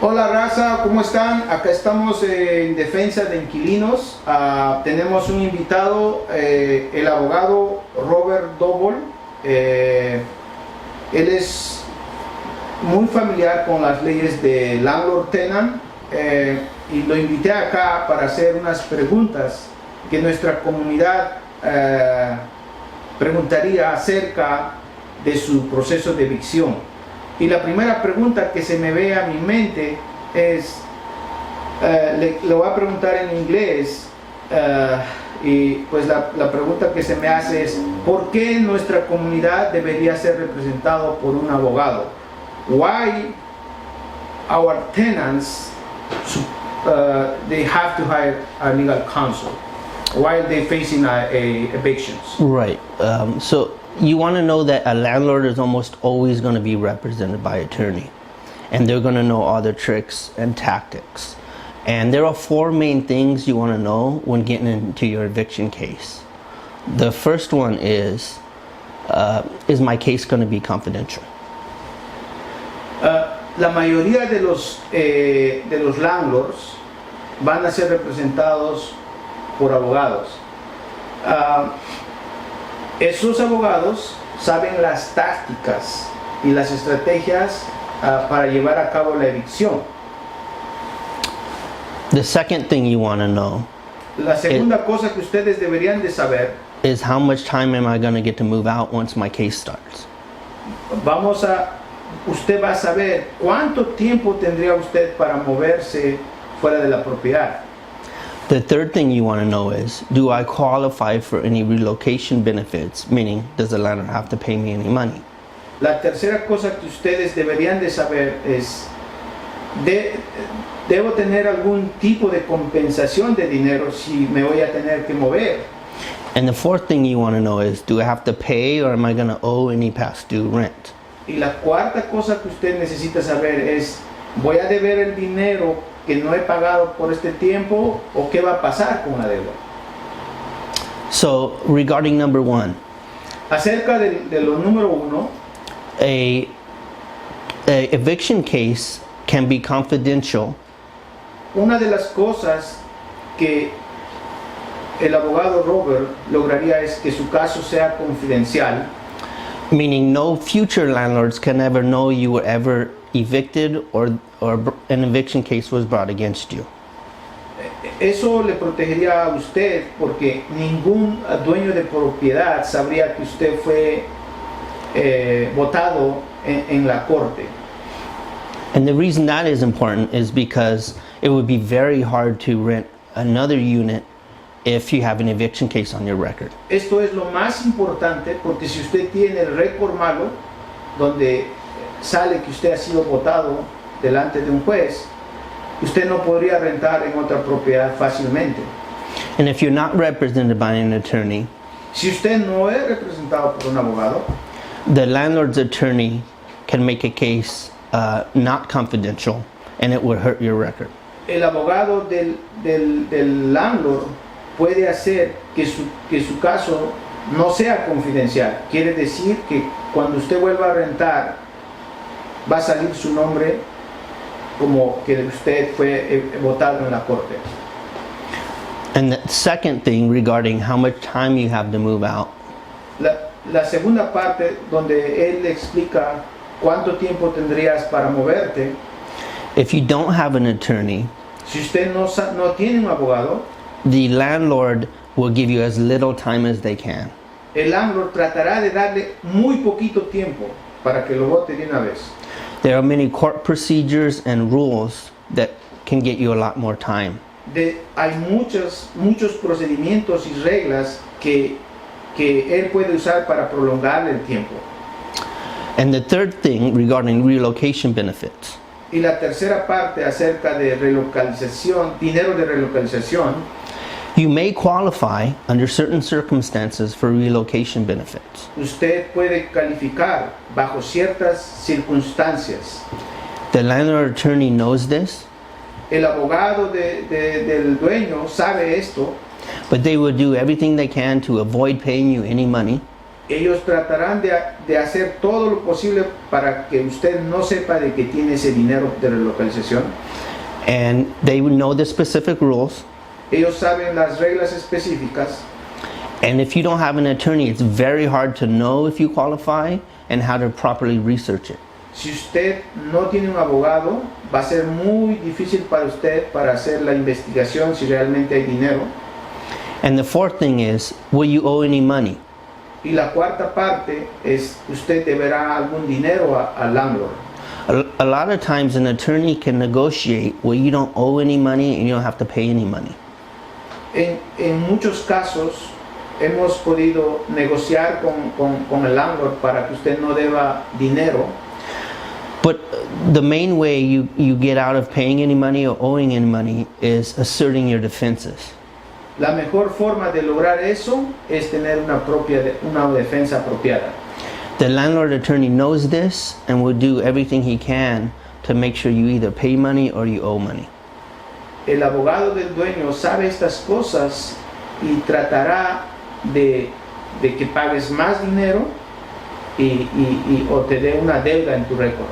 Hola raza, ¿cómo están? Acá estamos en defensa de Inquilinos. Tenemos un invitado, el abogado Doble. Él es muy familiar con las leyes de landlord-tenant y lo invité acá para hacer unas preguntas que nuestra comunidad preguntaría acerca de su proceso de evicción. Y la primera pregunta que se me ve a mi mente es, le voy a preguntar en inglés, y pues la pregunta que se me hace es, ¿por qué nuestra comunidad debería ser representado por un abogado? Why our tenants, they have to hire a legal counsel while they're facing evictions? Right. So you want to know that a landlord is almost always going to be represented by an attorney, and they're going to know all the tricks and tactics. And there are four main things you want to know when getting into your eviction case. The first one is my case going to be confidential? La mayoría de los landlords van a ser representados por abogados. Esos abogados saben las tácticas y las estrategias para llevar a cabo la evicción. The second thing you want to know La segunda cosa que ustedes deberían de saber is how much time am I going to get to move out once my case starts? Usted va a saber cuánto tiempo tendría usted para moverse fuera de la propiedad. The third thing you want to know is, do I qualify for any relocation benefits? Meaning, does the landlord have to pay me any money? La tercera cosa que ustedes deberían de saber es, ¿debo tener algún tipo de compensación de dinero si me voy a tener que mover? And the fourth thing you want to know is, do I have to pay or am I going to owe any past due rent? Y la cuarta cosa que usted necesita saber es, ¿voy a deber el dinero que no he pagado por este tiempo o qué va a pasar con la deuda? So, regarding number one, Acerca de lo número uno, a eviction case can be confidential una de las cosas que el abogado Robert lograría es que su caso sea confidencial, meaning no future landlords can ever know you were ever evicted or an eviction case was brought against you. Eso le protegería a usted porque ningún dueño de propiedad sabría que usted fue votado en la corte. And the reason that is important is because it would be very hard to rent another unit if you have an eviction case on your record. Esto es lo más importante porque si usted tiene el récord malo, donde sale que usted ha sido votado delante de un juez, usted no podría rentar en otra propiedad fácilmente. And if you're not represented by an attorney, Si usted no es representado por un abogado, the landlord's attorney can make a case not confidential, and it would hurt your record. el abogado del landlord puede hacer que su caso no sea confidencial. Quiere decir que cuando usted vuelva a rentar, va a salir su nombre como que usted fue votado en la corte. And the second thing regarding how much time you have to move out, La segunda parte donde él explica cuánto tiempo tendrías para moverte. if you don't have an attorney, Si usted no tiene un abogado, the landlord will give you as little time as they can. el landlord tratará de darle muy poquito tiempo para que lo vote de una vez. There are many court procedures and rules that can get you a lot more time. Hay muchos procedimientos y reglas que él puede usar para prolongar el tiempo. And the third thing regarding relocation benefits, Y la tercera parte acerca de relocalización, dinero de relocalización, you may qualify under certain circumstances for relocation benefits. usted puede calificar bajo ciertas circunstancias. The landlord attorney knows this, El abogado del dueño sabe esto, but they will do everything they can to avoid paying you any money Ellos tratarán de hacer todo lo posible para que usted no sepa de que tiene ese dinero de relocalización. And they would know the specific rules. Ellos saben las reglas específicas. And if you don't have an attorney, it's very hard to know if you qualify and how to properly research it. Si usted no tiene un abogado, va a ser muy difícil para usted para hacer la investigación si realmente hay dinero. And the fourth thing is, will you owe any money? Y la cuarta parte es, usted deberá algún dinero al landlord. A lot of times an attorney can negotiate where you don't owe any money and you don't have to pay any money. En muchos casos hemos podido negociar con el landlord para que usted no deba dinero. But the main way you get out of paying any money or owing any money is asserting your defenses. La mejor forma de lograr eso es tener una defensa apropiada. The landlord attorney knows this and will do everything he can to make sure you either pay money or you owe money. El abogado del dueño sabe estas cosas y tratará de que pagues más dinero o te dé una deuda en tu récord.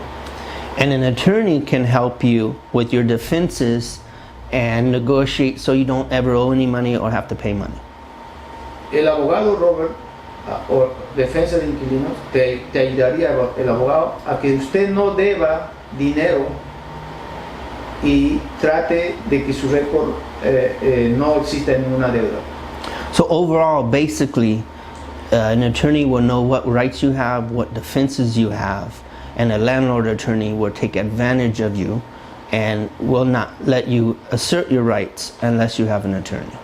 And an attorney can help you with your defenses and negotiate so you don't ever owe any money or have to pay money. El abogado Robert, o defensa de inquilinos, te ayudaría el abogado a que usted no deba dinero y trate de que su récord no exista ninguna deuda. So overall, basically, an attorney will know what rights you have, what defenses you have, and a landlord attorney will take advantage of you and will not let you assert your rights unless you have an attorney.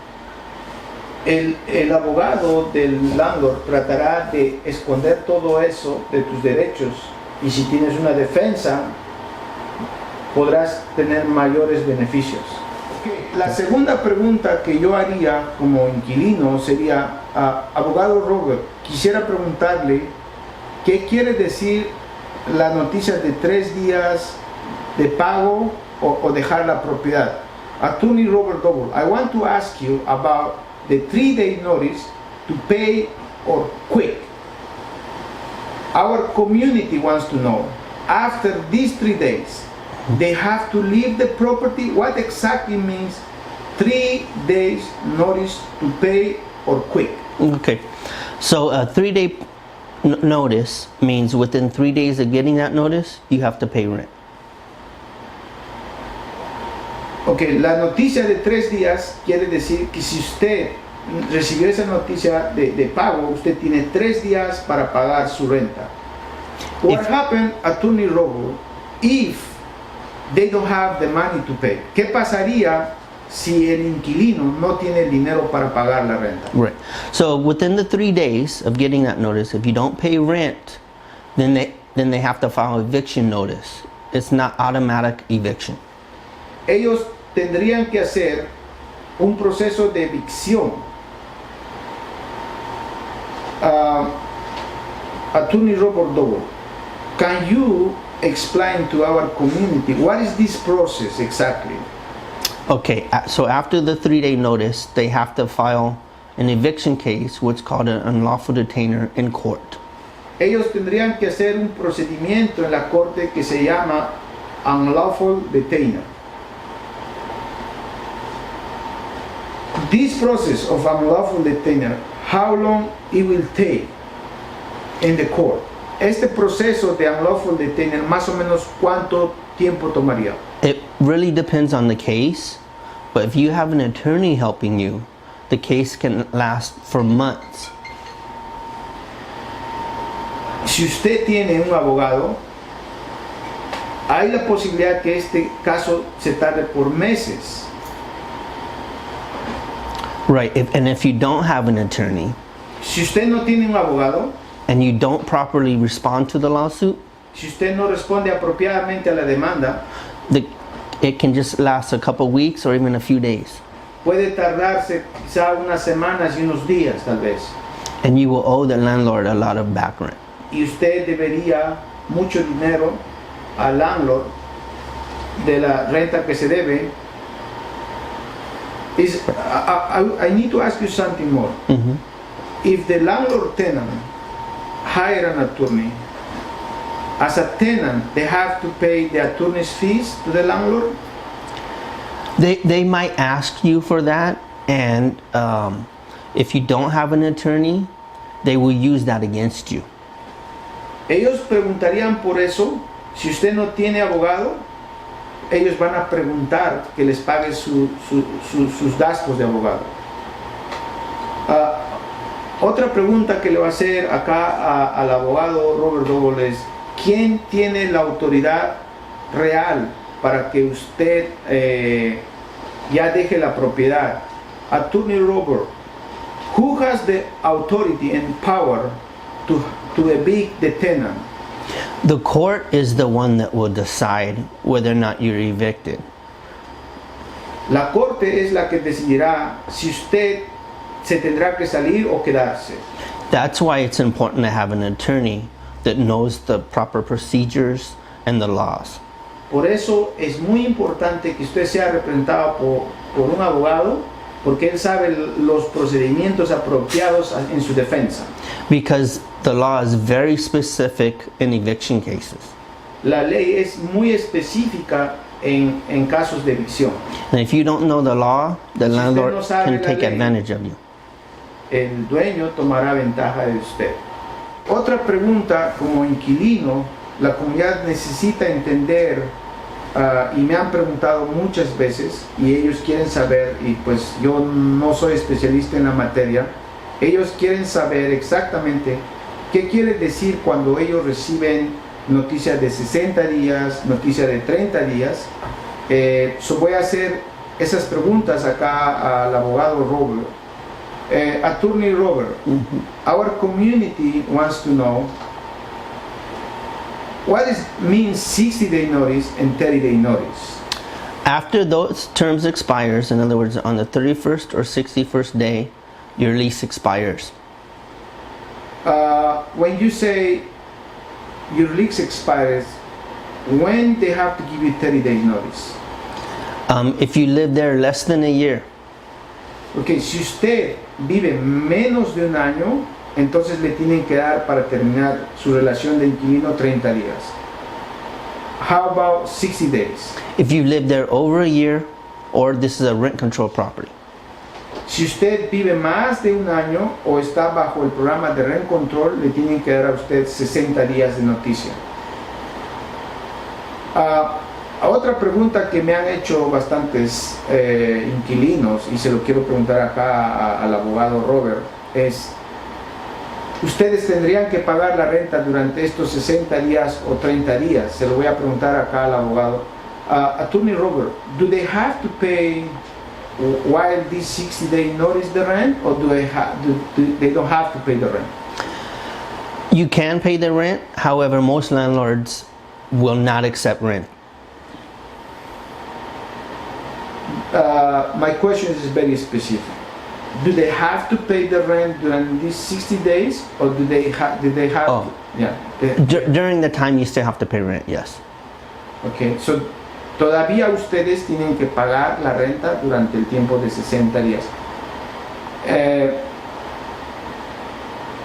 El abogado del landlord tratará de esconder todo eso de tus derechos, y si tienes una defensa podrás tener mayores beneficios. La segunda pregunta que yo haría como inquilino sería, abogado Robert, quisiera preguntarle qué quiere decir la noticia de 3 días de pago o dejar la propiedad. Attorney Robert Doble, I want to ask you about the 3-day notice to pay or quit. Our community wants to know, after these 3 days, they have to leave the property. What exactly means 3 days notice to pay or quit? Okay, so a 3-day notice means within 3 days of getting that notice, you have to pay rent. Okay, la noticia de 3 días quiere decir que si usted recibió esa noticia de pago, usted tiene 3 días para pagar su renta. What happened, Attorney Robo, if they don't have the money to pay? ¿Qué pasaría si el inquilino no tiene el dinero para pagar la renta? Right. So within the 3 days of getting that notice, if you don't pay rent, then they have to file eviction notice. It's not automatic eviction. Ellos tendrían que hacer un proceso de evicción. Attorney Robert Doble, can you explain to our community what is this process exactly? Okay, so after the 3-day notice, they have to file an eviction case, what's called an unlawful detainer, in court. Ellos tendrían que hacer un procedimiento en la corte que se llama unlawful detainer. This process of unlawful detainer, how long it will take in the court? Este proceso de unlawful detainer, más o menos cuánto tiempo tomaría? It really depends on the case, but if you have an attorney helping you, the case can last for months. Si usted tiene un abogado, hay la posibilidad que este caso se tarde por meses. Right, and if you don't have an attorney, si usted no tiene un abogado, and you don't properly respond to the lawsuit, si usted no responde apropiadamente a la demanda, it can just last a couple weeks or even a few days. Puede tardarse quizá unas semanas y unos días tal vez. And you will owe the landlord a lot of back rent. Y usted debería mucho dinero al landlord de la renta que se debe. I need to ask you something more. Mm-hmm. If the landlord tenant hire an attorney, as a tenant, they have to pay the attorney's fees to the landlord? They might ask you for that, and if you don't have an attorney, they will use that against you. Ellos preguntarían por eso. Si usted no tiene abogado, ellos van a preguntar que les pague sus gastos de abogado. Otra pregunta que le va a hacer acá al abogado Robert Doble es: ¿quién tiene la autoridad real para que usted ya deje la propiedad? Attorney Robert, who has the authority and power to evict the tenant? The court is the one that will decide whether or not you're evicted. La corte es la que decidirá si usted se tendrá que salir o quedarse. That's why it's important to have an attorney that knows the proper procedures and the laws. Por eso es muy importante que usted sea representado por un abogado, porque él sabe los procedimientos apropiados en su defensa. Because the law is very specific in eviction cases. La ley es muy específica en casos de evicción. And if you don't know the law, the landlord no sabe can la take ley, advantage of you. El dueño tomará ventaja de usted. Otra pregunta: como inquilino, la comunidad necesita entender, y me han preguntado muchas veces, y ellos quieren saber, y pues yo no soy especialista en la materia, ellos quieren saber exactamente qué quiere decir cuando ellos reciben noticias de 60 días, noticias de 30 días. Voy a hacer esas preguntas acá al abogado Robert. Attorney Robert, our community wants to know what means 60-day notice and 30-day notice. After those terms expires, in other words, on the 31st or 61st day, your lease expires. When you say your lease expires, when they have to give you 30 days notice? If you live there less than a year, Okay, si usted vive menos de un año, entonces le tienen que dar para terminar su relación de inquilino 30 días. How about 60 days? if you live there over a year, or this is a rent control property. Si usted vive más de un año o está bajo el programa de rent control, le tienen que dar a usted 60 días de noticia. Otra pregunta que me han hecho bastantes inquilinos, y se lo quiero preguntar acá al abogado Robert, es: ¿ustedes tendrían que pagar la renta durante estos 60 días o 30 días? Se lo voy a preguntar acá al abogado. Attorney Robert, do they have to pay while this 60-day notice the rent, or do they don't have to pay the rent? You can pay the rent, however, most landlords will not accept rent. My question is very specific. Do they have to pay the rent during these 60 days, or do they have Oh. During the time you still have to pay rent, yes. Okay, so todavía ustedes tienen que pagar la renta durante el tiempo de 60 días.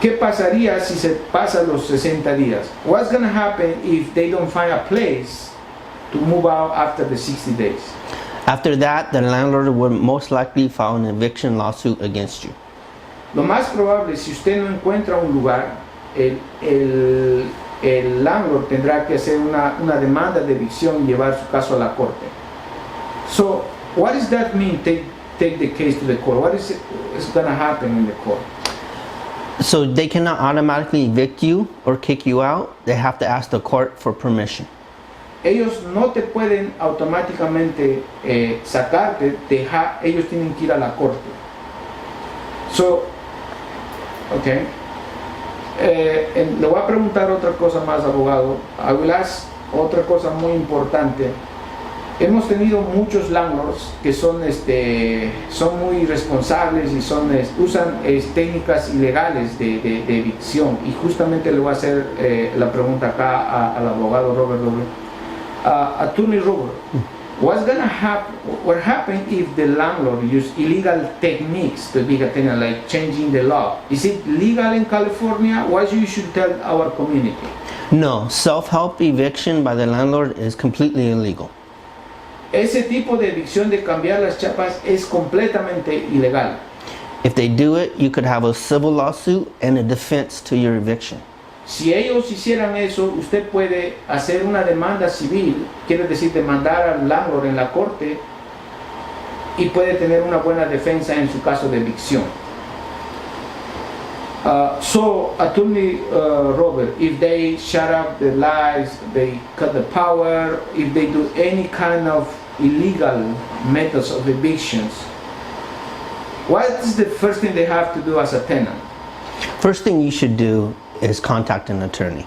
¿Qué pasaría si se pasan los 60 días? What's going to happen if they don't find a place to move out after the 60 days? After that, the landlord will most likely file an eviction lawsuit against you. Lo más probable, si usted no encuentra un lugar, el landlord tendrá que hacer una demanda de evicción y llevar su caso a la corte. So, what does that mean, take the case to the court? What is going to happen in the court? So they cannot automatically evict you or kick you out. They have to ask the court for permission. Ellos no te pueden automáticamente sacarte, ellos tienen que ir a la corte. So, okay. Le voy a preguntar otra cosa más, abogado. I will ask otra cosa muy importante. Hemos tenido muchos landlords que son muy responsables y usan técnicas ilegales de evicción, y justamente le voy a hacer la pregunta acá al abogado Robert Doble. Attorney Robert, What's gonna happen? What happens if the landlord use illegal techniques to evict a tenant, like changing the law? Is it legal in California? What you should tell our community? No, self-help eviction by the landlord is completely illegal. Ese tipo de evicción de cambiar las chapas es completamente ilegal. If they do it, you could have a civil lawsuit and a defense to your eviction. Si ellos hicieran eso, usted puede hacer una demanda civil, quiere decir demandar al landlord en la corte, y puede tener una buena defensa en su caso de evicción. So, attorney Robert, if they shut up the lights, they cut the power, if they do any kind of illegal methods of evictions, what is the first thing they have to do as a tenant? First thing you should do is contact an attorney.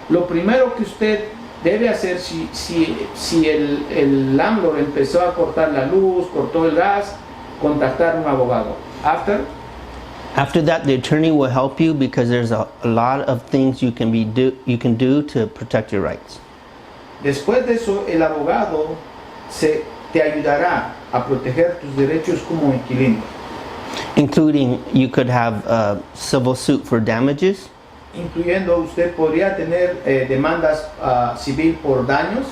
Lo primero que usted debe hacer si el landlord empezó a cortar la luz, cortó el gas, contactar a un abogado. After that, the attorney will help you because there's a lot of things you can do to protect your rights. Después de eso, el abogado te ayudará a proteger tus derechos como inquilino. Including, you could have a civil suit for damages. Incluyendo, usted podría tener demandas civil por daños.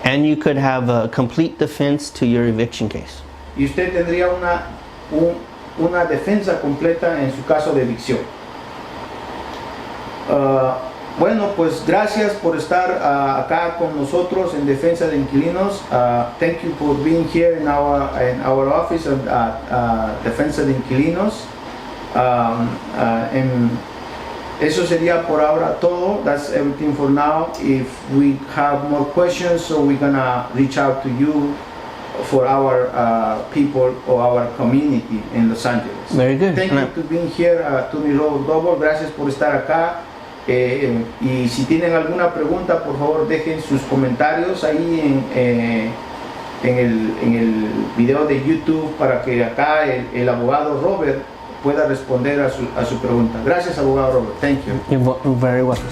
And you could have a complete defense to your eviction case. Y usted tendría una defensa completa en su caso de evicción. Bueno, pues gracias por estar acá con nosotros en Defensa de Inquilinos. Thank you for being here in our office of Defensa de Inquilinos. Eso sería por ahora todo. That's everything for now. If we have more questions, so we're gonna reach out to you for our people or our community in Los Angeles. Very good. Thank you for being here, Tony Doble. Gracias por estar acá. Y si tienen alguna pregunta, por favor dejen sus comentarios ahí en el video de YouTube para que acá el abogado Robert pueda responder a su pregunta. Gracias, abogado Robert. Thank you. You're very welcome.